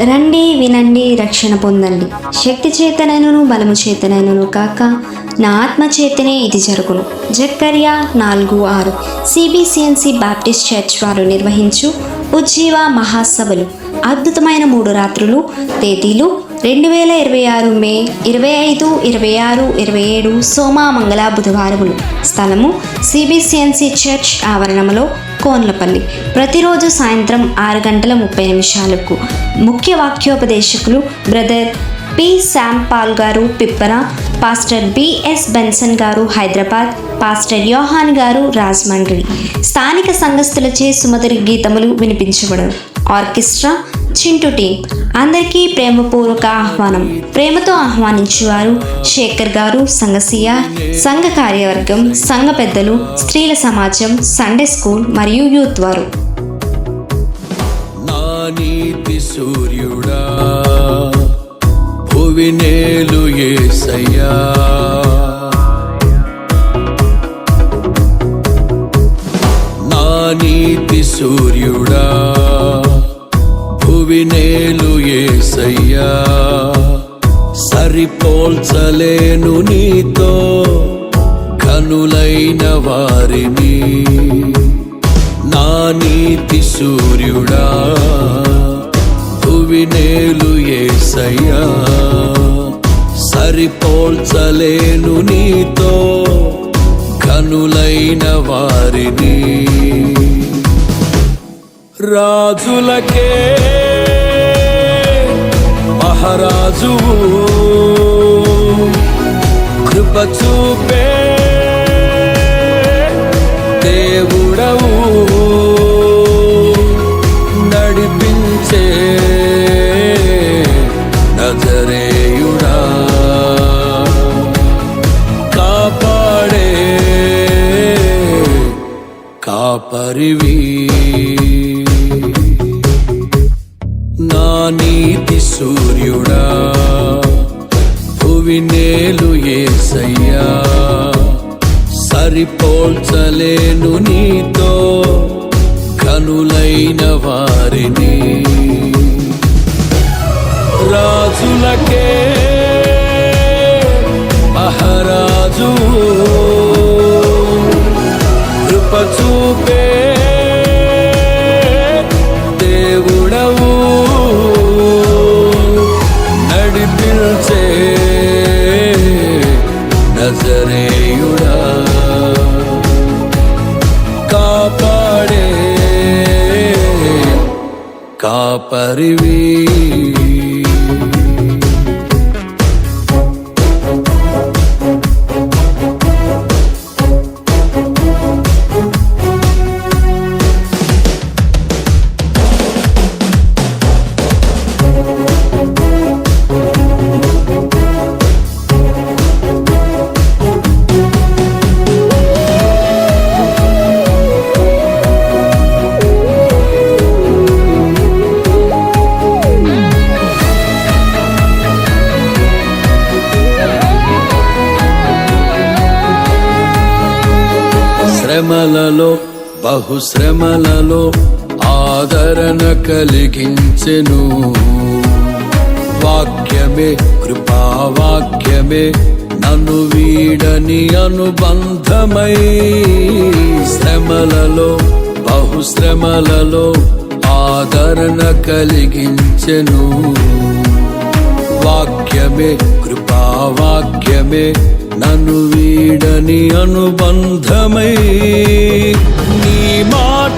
రండి వినండి రక్షణ పొందండి. శక్తి చేతనైనను బలము చేతనైనను కాక నా ఆత్మ చేతనే ఇది జరుగును. జకర్యా 4:6. సిబిసిఎన్సి బాప్టిస్ట్ చర్చ్ వారు నిర్వహించు ఉజ్జీవ మహాసభలు. అద్భుతమైన 3 రాత్రులు. తేదీలు 2026 మే 25, 26, 27 సోమ మంగళ బుధవారములు. స్థలము సిబిసిఎన్సి చర్చ్ ఆవరణములో కోన్లపల్లి. ప్రతిరోజు సాయంత్రం 6:30 ముఖ్య వాక్యోపదేశకులు బ్రదర్ పి శామ్ పాల్ గారు పిప్పర, పాస్టర్ బిఎస్ బెన్సన్ గారు హైదరాబాద్, పాస్టర్ యోహాన్ గారు రాజమండ్రి. స్థానిక సంఘస్థులచే సుమధుర గీతములు వినిపించబడను. Orchestra Chintu team. అందరికీ ప్రేమపూర్వక ఆహ్వానం. ప్రేమతో ఆహ్వానించువారు శేఖర్ గారు, సంఘసీయ, సంఘ కార్యవర్గం, సంఘ పెద్దలు, స్త్రీల సమాజం, సండే స్కూల్ మరియు యూత్ వారు. నీతి సూర్యుడా భువినేలు యేసయ్యా, నా నీతి సూర్యుడా భువినేలు యేసయ్యా, సరిపోల్చలేను నీతో కనులైన వారిని. నా నీతి సూర్యుడా భువినేలు యేసయ్యా, సరిపోల్చలేను నీతో కనులైన వారిని. రాజులకే మహారాజువు, కృప చూపే దేవుడవు, నడిపించే నజరేయుడా, కాపాడే కాపరివి. నా నీతి సూర్యుడా భువినేలు యేసయ్యా, సరిపోల్చలేను నీతో కనులైన వారిని. రాజులకే మహారాజు, కృప చూపే దేవుడవు, నడిపించే నజరేయుడా, కాపాడే కాపరివి. శ్రమలలో బహుశ్రమలలో ఆదరణ కలిగించెను. వాక్యమే కృపావాక్యమే నన్ను వీడని అనుబంధమై. శ్రమలలో బహుశ్రమలలో ఆదరణ కలిగించెను. వాక్యమే కృపావాక్యమే నన్ను వీడని అనుబంధమై. నీ మాట